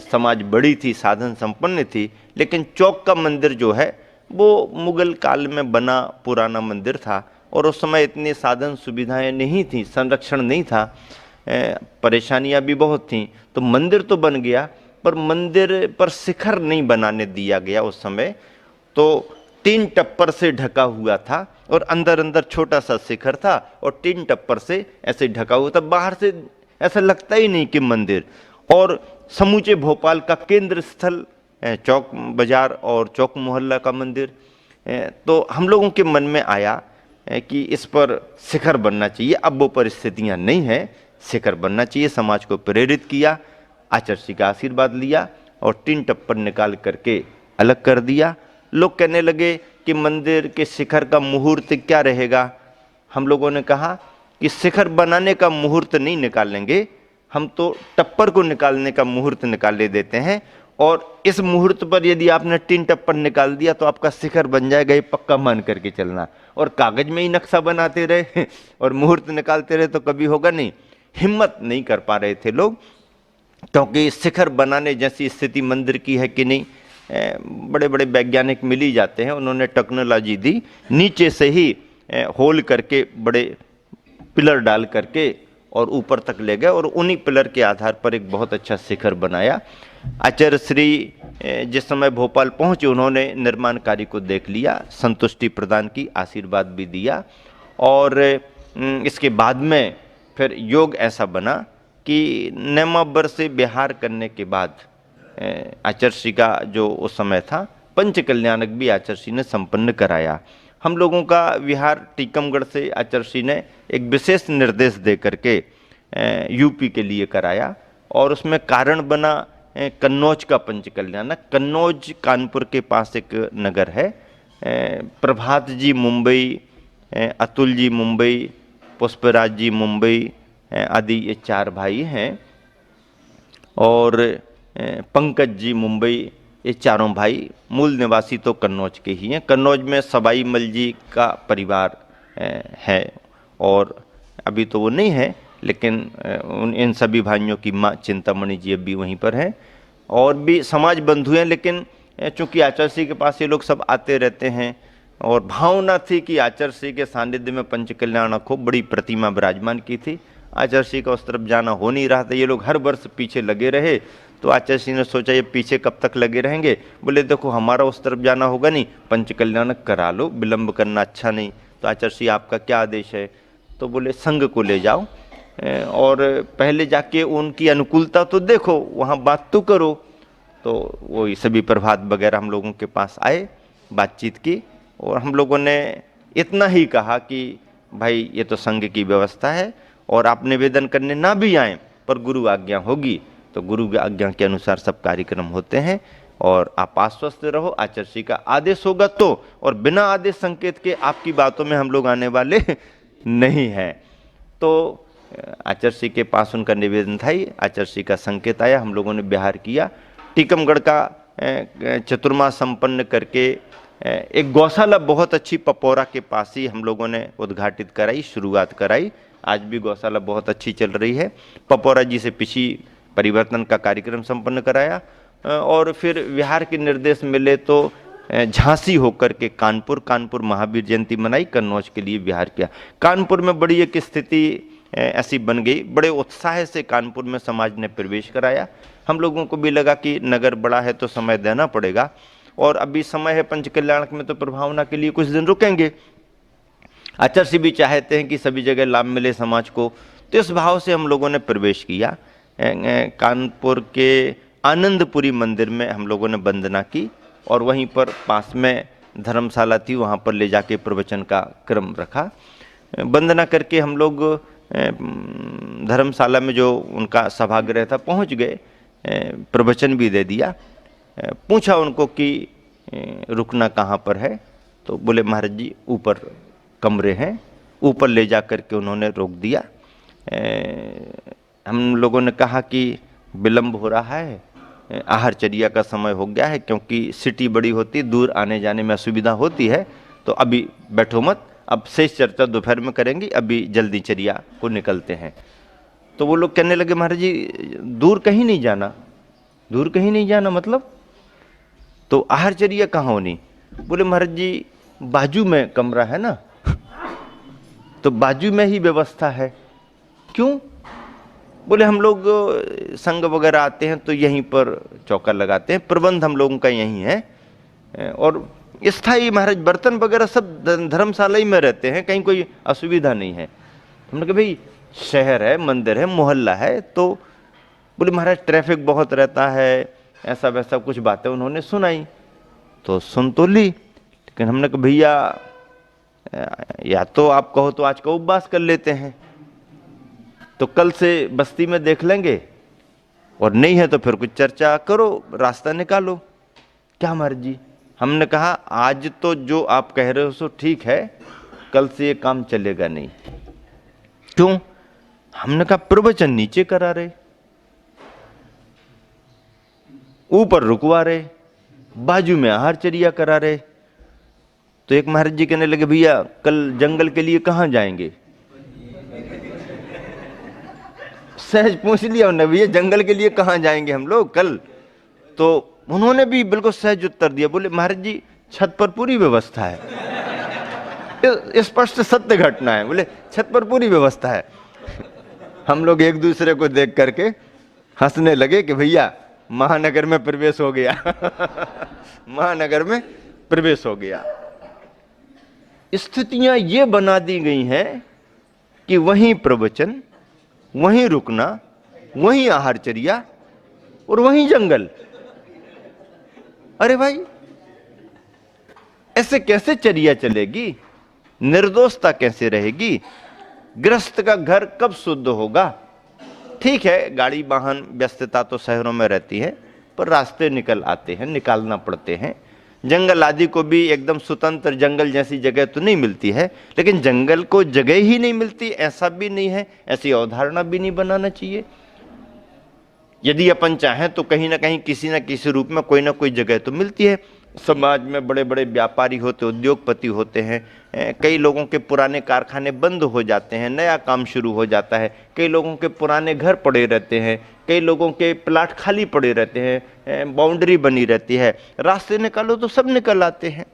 समाज बड़ी थी, साधन संपन्न थी, लेकिन चौक का मंदिर जो है वो मुगल काल में बना पुराना मंदिर था और उस समय इतनी साधन सुविधाएं नहीं थी, संरक्षण नहीं था, परेशानियां भी बहुत थीं। तो मंदिर तो बन गया पर मंदिर पर शिखर नहीं बनाने दिया गया उस समय। तो 3 टप्पर से ढका हुआ था और अंदर अंदर छोटा सा शिखर था और 3 टप्पर से ऐसे ढका हुआ था। बाहर से ऐसा लगता ही नहीं कि मंदिर। और समूचे भोपाल का केंद्र स्थल चौक बाजार और चौक मोहल्ला का मंदिर। तो हम लोगों के मन में आया कि इस पर शिखर बनना चाहिए। अब वो परिस्थितियां नहीं हैं, शिखर बनना चाहिए। समाज को प्रेरित किया, आचार्य का आशीर्वाद लिया और 3 टप्पर निकाल करके अलग कर दिया। लोग कहने लगे कि मंदिर के शिखर का मुहूर्त क्या रहेगा। हम लोगों ने कहा कि शिखर बनाने का मुहूर्त नहीं निकालेंगे, हम तो टप्पर को निकालने का मुहूर्त निकाले देते हैं और इस मुहूर्त पर यदि आपने 3 टप्पर निकाल दिया तो आपका शिखर बन जाएगा, ये पक्का मान करके चलना। और कागज में ही नक्शा बनाते रहे और मुहूर्त निकालते रहे तो कभी होगा नहीं। हिम्मत नहीं कर पा रहे थे लोग, क्योंकि शिखर बनाने जैसी स्थिति मंदिर की है कि नहीं। बड़े बड़े वैज्ञानिक मिल ही जाते हैं, उन्होंने टेक्नोलॉजी दी, नीचे से ही होल करके बड़े पिलर डाल करके और ऊपर तक ले गए और उन्हीं पिलर के आधार पर एक बहुत अच्छा शिखर बनाया। आचार्य श्री जिस समय भोपाल पहुंचे उन्होंने निर्माण कार्य को देख लिया, संतुष्टि प्रदान की, आशीर्वाद भी दिया। और इसके बाद में फिर योग ऐसा बना कि नेमावर से बिहार करने के बाद आचार्य का जो उस समय था पंच कल्याणक भी आचार्य ने संपन्न कराया। हम लोगों का विहार टीकमगढ़ से आचार्य ने एक विशेष निर्देश दे करके यूपी के लिए कराया और उसमें कारण बना कन्नौज का पंच कल्याणक। कन्नौज कानपुर के पास एक नगर है। प्रभात जी मुंबई, अतुल जी मुंबई, पुष्पराज जी मुंबई आदि ये 4 भाई हैं और पंकज जी मुंबई, ये चारों भाई मूल निवासी तो कन्नौज के ही हैं। कन्नौज में सवाई मल जी का परिवार है और अभी तो वो नहीं है, लेकिन इन सभी भाइयों की माँ चिंतामणि जी अब भी वहीं पर हैं और भी समाज बंधु हैं। लेकिन चूंकि आचार्य के पास ये लोग सब आते रहते हैं और भावना थी कि आचार्य के सानिध्य में पंच कल्याणक हो, बड़ी प्रतिमा विराजमान की थी। आचार्य का उस तरफ जाना हो नहीं रहा था, ये लोग हर वर्ष पीछे लगे रहे। तो आचार्य ने सोचा ये पीछे कब तक लगे रहेंगे। बोले देखो हमारा उस तरफ जाना होगा नहीं, पंच कल्याणक करा लो, विलंब करना अच्छा नहीं। तो आचार्य आपका क्या आदेश है। तो बोले संघ को ले जाओ और पहले जाके उनकी अनुकूलता तो देखो, वहाँ बात तो करो। तो वही सभी प्रभात वगैरह हम लोगों के पास आए, बातचीत की और हम लोगों ने इतना ही कहा कि भाई ये तो संघ की व्यवस्था है और आप निवेदन करने ना भी आए पर गुरु आज्ञा होगी तो गुरु की आज्ञा के अनुसार सब कार्यक्रम होते हैं और आप आश्वस्त रहो, आचार्य का आदेश होगा तो, और बिना आदेश संकेत के आपकी बातों में हम लोग आने वाले नहीं हैं। तो आचार्य के पास उनका निवेदन था ही, आचार्य का संकेत आया, हम लोगों ने बिहार किया। टीकमगढ़ का चतुर्मास संपन्न करके एक गौशाला बहुत अच्छी पपौरा के पास ही हम लोगों ने उद्घाटित कराई, शुरुआत कराई। आज भी गौशाला बहुत अच्छी चल रही है। पपौरा जी से पिछी परिवर्तन का कार्यक्रम संपन्न कराया और फिर विहार के निर्देश मिले तो झांसी होकर के कानपुर महावीर जयंती मनाई, कन्नौज के लिए विहार किया। कानपुर में बड़ी एक स्थिति ऐसी बन गई, बड़े उत्साह से कानपुर में समाज ने प्रवेश कराया। हम लोगों को भी लगा कि नगर बड़ा है तो समय देना पड़ेगा और अभी समय है पंच कल्याणक में तो प्रभावना के लिए कुछ दिन रुकेंगे। आचार्य भी चाहते हैं कि सभी जगह लाभ मिले समाज को, तो इस भाव से हम लोगों ने प्रवेश किया। कानपुर के आनंदपुरी मंदिर में हम लोगों ने वंदना की और वहीं पर पास में धर्मशाला थी, वहाँ पर ले जाके प्रवचन का क्रम रखा। वंदना करके हम लोग धर्मशाला में जो उनका सभागृह था पहुँच गए, प्रवचन भी दे दिया। पूछा उनको कि रुकना कहाँ पर है, तो बोले महाराज जी ऊपर कमरे हैं, ऊपर ले जा कर के उन्होंने रोक दिया। हम लोगों ने कहा कि विलंब हो रहा है, आहारचर्या का समय हो गया है, क्योंकि सिटी बड़ी होती, दूर आने जाने में असुविधा होती है, तो अभी बैठो मत, अब शेष चर्चा दोपहर में करेंगे, अभी जल्दी चर्या को निकलते हैं। तो वो लोग कहने लगे महाराज जी दूर कहीं नहीं जाना। दूर कहीं नहीं जाना मतलब? तो आहारचर्या कहाँ होनी? बोले महाराज जी बाजू में कमरा है ना, तो बाजू में ही व्यवस्था है। क्यों? बोले हम लोग संघ वगैरह आते हैं तो यहीं पर चौका लगाते हैं, प्रबंध हम लोगों का यहीं है, और स्थायी महाराज बर्तन वगैरह सब धर्मशाला ही में रहते हैं, कहीं कोई असुविधा नहीं है। हमने कहा भाई शहर है, मंदिर है, मोहल्ला है। तो बोले महाराज ट्रैफिक बहुत रहता है, ऐसा वैसा कुछ बातें उन्होंने सुनाई। तो सुन तो ली, लेकिन हमने कहा भैया या तो आप कहो तो आज का उपवास कर लेते हैं, तो कल से बस्ती में देख लेंगे, और नहीं है तो फिर कुछ चर्चा करो, रास्ता निकालो। क्या महाराज जी? हमने कहा आज तो जो आप कह रहे हो सो ठीक है, कल से ये काम चलेगा नहीं। क्यों? हमने कहा प्रवचन नीचे करा रहे, ऊपर रुकवा रहे, बाजू में आहारचर्या करा रहे। तो एक महाराज जी कहने लगे भैया कल जंगल के लिए कहां जाएंगे? सहज पूछ लिया उन्होंने, भैया जंगल के लिए कहां जाएंगे हम लोग कल? तो उन्होंने भी बिल्कुल सहज उत्तर दिया, बोले महाराज जी छत पर पूरी व्यवस्था है। स्पष्ट सत्य घटना है, बोले छत पर पूरी व्यवस्था है। हम लोग एक दूसरे को देख करके हंसने लगे कि भैया महानगर में प्रवेश हो गया। महानगर में प्रवेश हो गया। स्थितियां ये बना दी गई हैं कि वहीं प्रवचन, वहीं रुकना, वहीं आहारचर्या और वहीं जंगल। अरे भाई ऐसे कैसे चर्या चलेगी? निर्दोषता कैसे रहेगी? गृहस्थ का घर कब शुद्ध होगा? ठीक है गाड़ी वाहन व्यस्तता तो शहरों में रहती है, पर रास्ते निकल आते हैं, निकालना पड़ते हैं। जंगल आदि को भी एकदम स्वतंत्र जंगल जैसी जगह तो नहीं मिलती है, लेकिन जंगल को जगह ही नहीं मिलती ऐसा भी नहीं है, ऐसी अवधारणा भी नहीं बनाना चाहिए। यदि अपन चाहें तो कहीं ना कहीं किसी न किसी रूप में कोई ना कोई जगह तो मिलती है। समाज में बड़े बड़े व्यापारी होते, उद्योगपति होते हैं, कई लोगों के पुराने कारखाने बंद हो जाते हैं, नया काम शुरू हो जाता है, कई लोगों के पुराने घर पड़े रहते हैं, कई लोगों के प्लाट खाली पड़े रहते हैं, बाउंड्री बनी रहती है। रास्ते निकालो तो सब निकल आते हैं,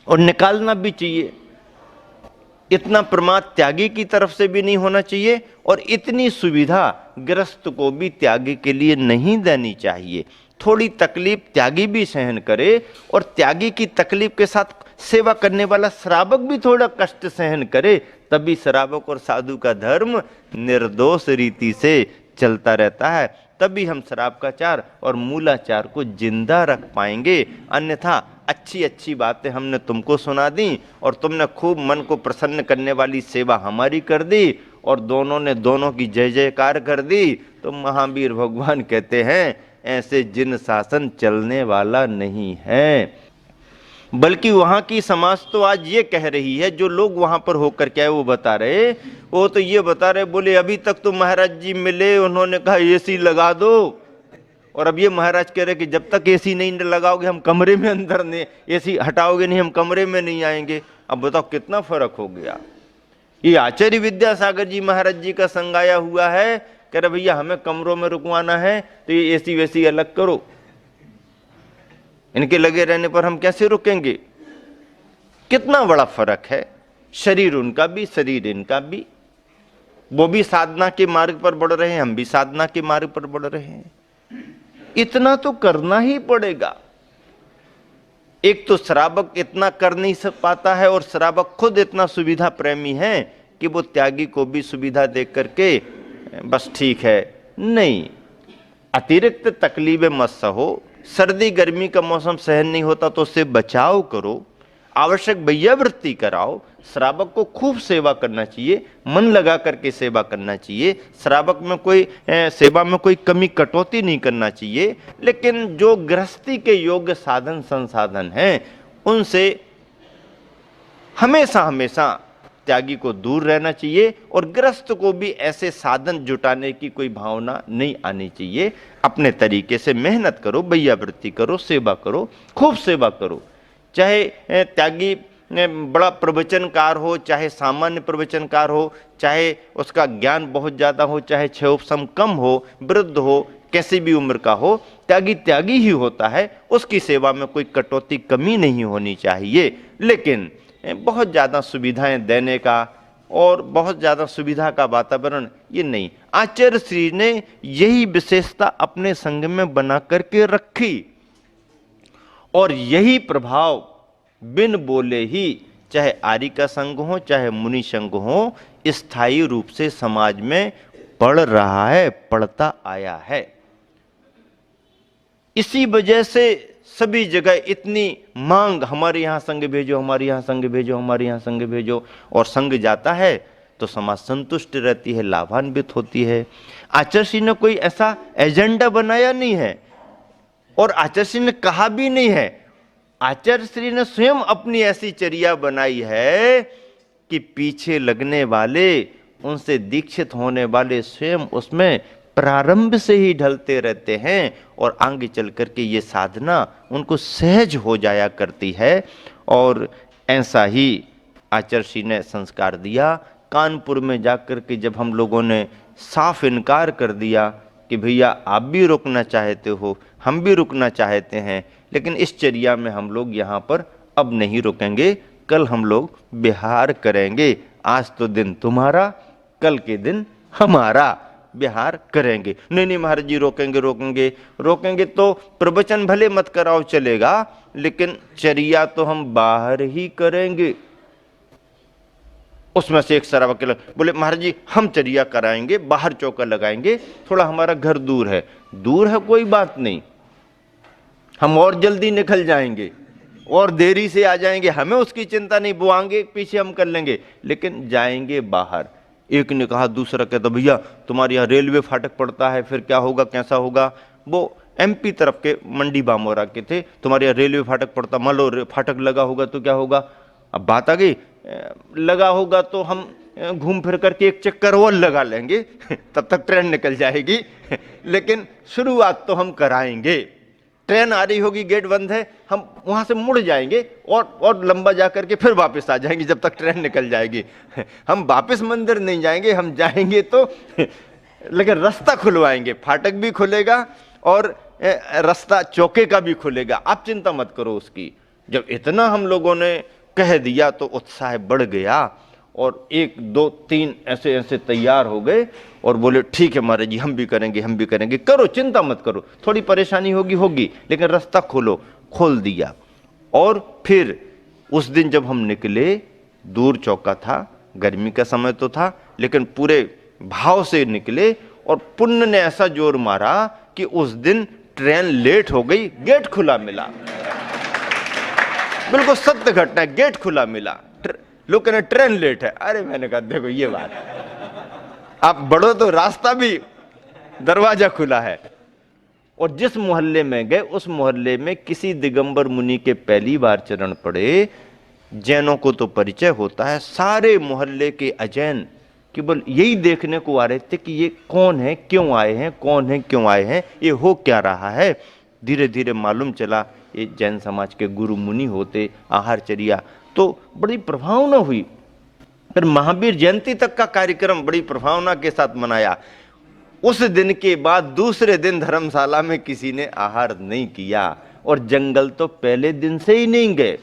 और निकालना भी चाहिए। इतना प्रमाद त्यागी की तरफ से भी नहीं होना चाहिए, और इतनी सुविधा गृहस्थ को भी त्यागी के लिए नहीं देनी चाहिए। थोड़ी तकलीफ त्यागी भी सहन करे, और त्यागी की तकलीफ के साथ सेवा करने वाला श्रावक भी थोड़ा कष्ट सहन करे, तभी श्रावक और साधु का धर्म निर्दोष रीति से चलता रहता है। तभी हम श्रावकाचार और मूलाचार को जिंदा रख पाएंगे। अन्यथा अच्छी अच्छी बातें हमने तुमको सुना दी, और तुमने खूब मन को प्रसन्न करने वाली सेवा हमारी कर दी, और दोनों ने दोनों की जय जयकार कर दी। तो महावीर भगवान कहते हैं ऐसे जिन शासन चलने वाला नहीं है। बल्कि वहां की समाज तो आज ये कह रही है, जो लोग वहां पर होकर क्या है वो बता रहे, वो तो ये बता रहे, बोले अभी तक तो महाराज जी मिले, उन्होंने कहा एसी लगा दो, और अब ये महाराज कह रहे कि जब तक एसी नहीं लगाओगे हम कमरे में अंदर नहीं, एसी हटाओगे नहीं हम कमरे में नहीं आएंगे। अब बताओ कितना फर्क हो गया। ये आचार्य विद्यासागर जी महाराज जी का संग आया हुआ है, कह रहे भैया हमें कमरों में रुकवाना है तो ये एसी वैसी अलग करो, इनके लगे रहने पर हम कैसे रुकेंगे। कितना बड़ा फर्क है। शरीर उनका भी, शरीर इनका भी। वो भी साधना के मार्ग पर बढ़ रहे हैं, हम भी साधना के मार्ग पर बढ़ रहे हैं। इतना तो करना ही पड़ेगा। एक तो श्रावक इतना कर नहीं पाता है, और श्रावक खुद इतना सुविधा प्रेमी है कि वो त्यागी को भी सुविधा दे करके बस ठीक है। नहीं, अतिरिक्त तकलीफें मत सहो। सर्दी गर्मी का मौसम सहन नहीं होता तो उससे बचाव करो, आवश्यक वैयावृत्ति कराओ। श्रावक को खूब सेवा करना चाहिए, मन लगा करके सेवा करना चाहिए। श्रावक में कोई सेवा में कोई कमी कटौती नहीं करना चाहिए। लेकिन जो गृहस्थी के योग्य साधन संसाधन हैं उनसे हमेशा हमेशा त्यागी को दूर रहना चाहिए, और गृहस्थ को भी ऐसे साधन जुटाने की कोई भावना नहीं आनी चाहिए। अपने तरीके से मेहनत करो, वैयावृत्ति करो, सेवा करो, खूब सेवा करो। चाहे त्यागी बड़ा प्रवचनकार हो, चाहे सामान्य प्रवचनकार हो, चाहे उसका ज्ञान बहुत ज़्यादा हो, चाहे क्षयोपशम कम हो, वृद्ध हो, कैसी भी उम्र का हो, त्यागी त्यागी ही होता है। उसकी सेवा में कोई कटौती कमी नहीं होनी चाहिए। लेकिन बहुत ज़्यादा सुविधाएं देने का और बहुत ज़्यादा सुविधा का वातावरण ये नहीं। आचार्य श्री ने यही विशेषता अपने संघ में बना करके रखी और यही प्रभाव बिन बोले ही, चाहे आर्य का संघ हो चाहे मुनि संघ हो, स्थायी रूप से समाज में पड़ रहा है, पड़ता आया है। इसी वजह से सभी जगह इतनी मांग, हमारे यहाँ संघ भेजो, हमारे यहाँ संघ भेजो, हमारे यहाँ संघ भेजो, और संघ जाता है तो समाज संतुष्ट रहती है, लाभान्वित होती है। आचार्य श्री ने कोई ऐसा एजेंडा बनाया नहीं है और आचार्य श्री ने कहा भी नहीं है। आचार्य श्री ने स्वयं अपनी ऐसी चर्या बनाई है कि पीछे लगने वाले, उनसे दीक्षित होने वाले स्वयं उसमें प्रारंभ से ही ढलते रहते हैं और आगे चल करके ये साधना उनको सहज हो जाया करती है। और ऐसा ही आचार्य श्री ने संस्कार दिया। कानपुर में जाकर के जब हम लोगों ने साफ इनकार कर दिया कि भैया आप भी रुकना चाहते हो, हम भी रुकना चाहते हैं, लेकिन इस चर्या में हम लोग यहाँ पर अब नहीं रुकेंगे, कल हम लोग बिहार करेंगे। आज तो दिन तुम्हारा, कल के दिन हमारा, बिहार करेंगे। नहीं नहीं महाराज जी, रोकेंगे रोकेंगे रोकेंगे तो प्रवचन भले मत कराओ चलेगा, लेकिन चर्या तो हम बाहर ही करेंगे। उसमें से एक सरावा के बोले महाराज जी हम चर्या कराएंगे, बाहर चौका लगाएंगे, थोड़ा हमारा घर दूर है। दूर है कोई बात नहीं, हम और जल्दी निकल जाएंगे और देरी से आ जाएंगे, हमें उसकी चिंता नहीं, वो आगे पीछे हम कर लेंगे, लेकिन जाएंगे बाहर। एक ने कहा, दूसरा कहता भैया तुम्हारे यहाँ रेलवे फाटक पड़ता है, फिर क्या होगा, कैसा होगा। वो एमपी तरफ के मंडी बामोरा के थे, तुम्हारे यहाँ रेलवे फाटक पड़ता, मान लो फाटक लगा होगा तो क्या होगा। अब बात आ गई, लगा होगा तो हम घूम फिर करके एक चक्कर और लगा लेंगे तब तक ट्रेन निकल जाएगी लेकिन शुरुआत तो हम कराएंगे। ट्रेन आ रही होगी, गेट बंद है, हम वहां से मुड़ जाएंगे और लंबा जा करके फिर वापस आ जाएंगे जब तक ट्रेन निकल जाएगी। हम वापस मंदिर नहीं जाएंगे, हम जाएंगे तो लेकिन रास्ता खुलवाएंगे, फाटक भी खुलेगा और रास्ता चौके का भी खुलेगा, आप चिंता मत करो उसकी। जब इतना हम लोगों ने कह दिया तो उत्साह बढ़ गया और 1 2 3 ऐसे ऐसे तैयार हो गए और बोले ठीक है महाराज जी हम भी करेंगे, हम भी करेंगे, करो चिंता मत करो, थोड़ी परेशानी होगी होगी लेकिन रास्ता खोलो। खोल दिया। और फिर उस दिन जब हम निकले, दूर चौका था, गर्मी का समय तो था, लेकिन पूरे भाव से निकले और पुण्य ने ऐसा जोर मारा कि उस दिन ट्रेन लेट हो गई, गेट खुला मिला। बिल्कुल सत्य घटना है, गेट खुला मिला। लोग कहने ट्रेन लेट है, अरे मैंने कहा देखो ये बात, आप बढ़ो तो रास्ता भी, दरवाजा खुला है। और जिस मोहल्ले में गए उस मोहल्ले में किसी दिगंबर मुनि के पहली बार चरण पड़े। जैनों को तो परिचय होता है, सारे मोहल्ले के अजैन केवल यही देखने को आ रहे थे कि ये कौन है, क्यों आए हैं, कौन है, क्यों आए हैं, ये हो क्या रहा है। धीरे धीरे मालूम चला ये जैन समाज के गुरु मुनि होते, आहारचर्या, तो बड़ी प्रभावना हुई। फिर महावीर जयंती तक का कार्यक्रम बड़ी प्रभावना के साथ मनाया। उस दिन के बाद दूसरे दिन धर्मशाला में किसी ने आहार नहीं किया और जंगल तो पहले दिन से ही नहीं गए।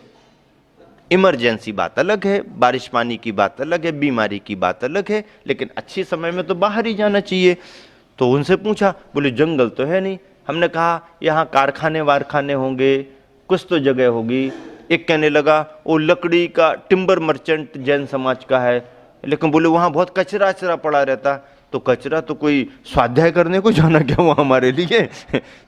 इमरजेंसी बात अलग है, बारिश पानी की बात अलग है, बीमारी की बात अलग है, लेकिन अच्छे समय में तो बाहर ही जाना चाहिए। तो उनसे पूछा, बोले जंगल तो है नहीं। हमने कहा यहाँ कारखाने वारखाने होंगे, कुछ तो जगह होगी। एक कहने लगा वो लकड़ी का टिम्बर मर्चेंट जैन समाज का है, लेकिन बोले वहाँ बहुत कचरा अचरा पड़ा रहता। तो कचरा तो कोई स्वाध्याय करने को जाना क्या वो हमारे लिए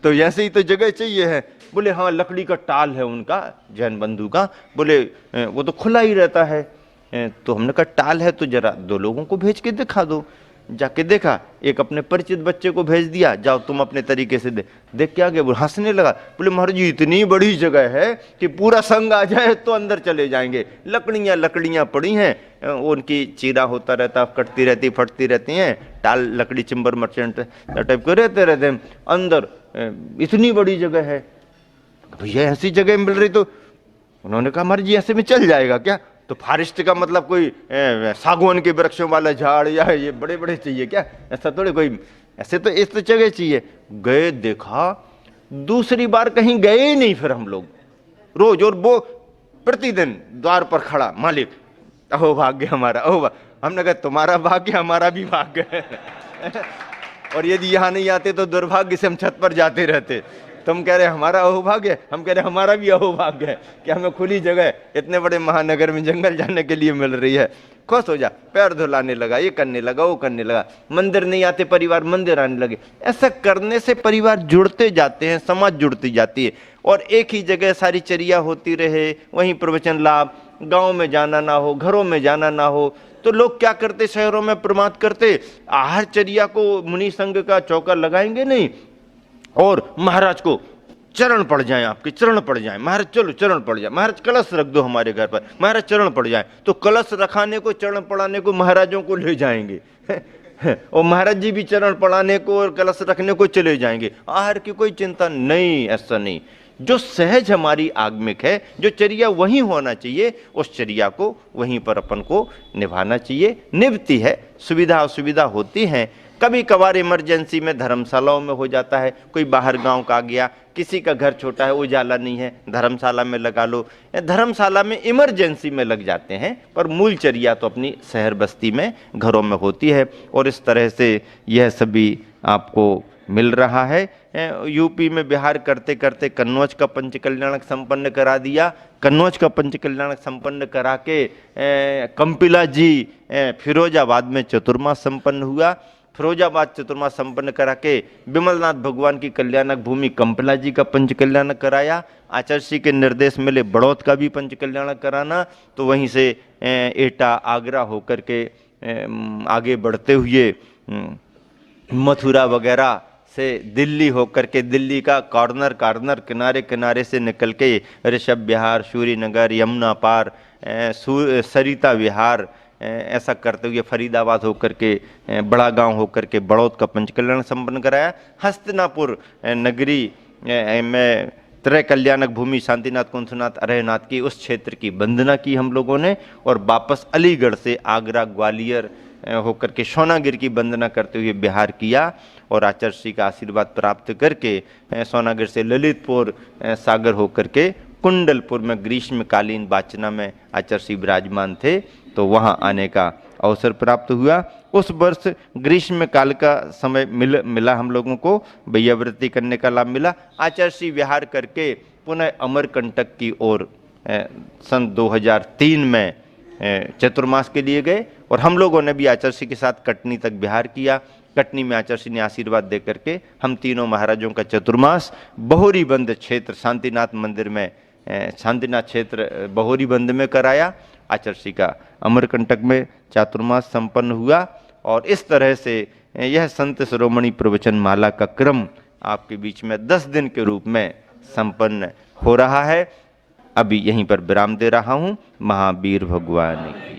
तो ऐसे ही तो जगह चाहिए है। बोले हाँ लकड़ी का टाल है उनका, जैन बंधु का, बोले वो तो खुला ही रहता है। तो हमने कहा टाल है तो जरा 2 लोगों को भेज के दिखा दो। जाके देखा, एक अपने परिचित बच्चे को भेज दिया, जाओ तुम अपने तरीके से देख के आ गए। बोले हंसने लगा, बोले महाराज जी इतनी बड़ी जगह है कि पूरा संघ आ जाए तो अंदर चले जाएंगे। लकड़ियां पड़ी हैं, उनकी चीरा होता रहता, कटती रहती, फटती रहती हैं, टाल लकड़ी चिम्बर मर्चेंट टाइप के रहते अंदर। इतनी बड़ी जगह है, भैया ऐसी जगह मिल रही तो उन्होंने कहा महाराज जी ऐसे में चल जाएगा क्या? तो फॉरेस्ट का मतलब कोई सागवान के वृक्षों वाला झाड़ या ये बड़े बड़े चाहिए क्या? ऐसा थोड़े कोई, ऐसे तो इस तो जगह चाहिए। गए, देखा, दूसरी बार कहीं गए ही नहीं। फिर हम लोग रोज, और वो प्रतिदिन द्वार पर खड़ा, मालिक अहो भाग्य हमारा, अहो। हमने कहा तुम्हारा भाग्य हमारा भी भाग्य है और यदि यहां नहीं आते तो दुर्भाग्य से हम छत पर जाते रहते। तुम कह रहे हमारा अहोभाग्य, हम कह रहे हमारा भी अहोभाग्य है कि हमें खुली जगह इतने बड़े महानगर में जंगल जाने के लिए मिल रही है। खुश हो जा। पैर धुलाने लगा, ये करने लगा, वो करने लगा। मंदिर नहीं आते परिवार, मंदिर आने लगे। ऐसा करने से परिवार जुड़ते जाते हैं, समाज जुड़ती जाती है। और एक ही जगह सारी चर्या होती रहे, वहीं प्रवचन लाभ, गांव में जाना ना हो, घरों में जाना ना हो, तो लोग क्या करते, शहरों में प्रमाद करते, आहार चर्या को मुनि संघ का चौका लगाएंगे नहीं, और महाराज को चरण पड़ जाए, आपके चरण पड़ जाए, महाराज चलो चरण पड़ जाए, महाराज कलश रख दो हमारे घर पर, महाराज चरण पड़ जाए। तो कलश रखाने को, चरण पड़ाने को महाराजों को ले जाएंगे और महाराज जी भी चरण पड़ाने को और कलश रखने को चले जाएंगे। आहार की कोई चिंता नहीं, ऐसा नहीं। जो सहज हमारी आगमिक है, जो चर्या वहीं होना चाहिए, उस चर्या को वहीं पर अपन को निभाना चाहिए। निभती है, सुविधा असुविधा होती हैं। कभी कभार इमरजेंसी में धर्मशालाओं में हो जाता है, कोई बाहर गांव का आ गया, किसी का घर छोटा है, उजाला नहीं है, धर्मशाला में लगा लो। धर्मशाला में इमरजेंसी में लग जाते हैं, पर मूल चर्या तो अपनी शहर बस्ती में, घरों में होती है। और इस तरह से यह सभी आपको मिल रहा है। यूपी में बिहार करते करते कन्नौज का पंचकल्याणक संपन्न करा दिया। कन्नौज का पंचकल्याणक संपन्न करा के कंपिला जी फिरोजाबाद में चतुर्मास संपन्न हुआ। फिरोजाबाद चतुर्मास संपन्न करा के विमलनाथ भगवान की कल्याणक भूमि कंपिला जी का पंचकल्याणक कराया। आचार्य श्री के निर्देश मिले बड़ौत का भी पंचकल्याणक कराना। तो वहीं से एटा आगरा होकर के आगे बढ़ते हुए मथुरा वगैरह से दिल्ली होकर के, दिल्ली का कॉर्नर कॉर्नर किनारे किनारे से निकल के ऋषभ विहार, सूर्यनगर, यमुना पार, सरिता विहार, ऐसा करते हुए फरीदाबाद होकर के, बड़ा गांव होकर के बड़ौद का पंचकल्याण संपन्न कराया। हस्तिनापुर नगरी में त्रय कल्याणक भूमि शांतिनाथ, कुंथनाथ, अरहनाथ की उस क्षेत्र की वंदना की हम लोगों ने। और वापस अलीगढ़ से आगरा, ग्वालियर होकर के सोनागिर की वंदना करते हुए बिहार किया। और आचार्य श्री का आशीर्वाद प्राप्त करके सोनागिर से ललितपुर सागर होकर के कुंडलपुर में ग्रीष्मकालीन वाचना में आचार्य श्री विराजमान थे, तो वहाँ आने का अवसर प्राप्त हुआ। उस वर्ष ग्रीष्म काल का समय मिला हम लोगों को, वैयावृत्ति करने का लाभ मिला। आचार्य श्री विहार करके पुनः अमरकंटक की ओर सन 2003 में चतुर्मास के लिए गए। और हम लोगों ने भी आचार्य श्री के साथ कटनी तक विहार किया। कटनी में आचार्य श्री ने आशीर्वाद दे करके हम तीनों महाराजों का चतुर्मास बहोरीबंद क्षेत्र शांतिनाथ मंदिर में, शांतिनाथ क्षेत्र बहोरीबंद में कराया। आचार्य श्री का अमरकंटक में चातुर्मास संपन्न हुआ। और इस तरह से यह संत शिरोमणि प्रवचन माला का क्रम आपके बीच में 10 दिन के रूप में संपन्न हो रहा है। अभी यहीं पर विराम दे रहा हूँ। महावीर भगवान की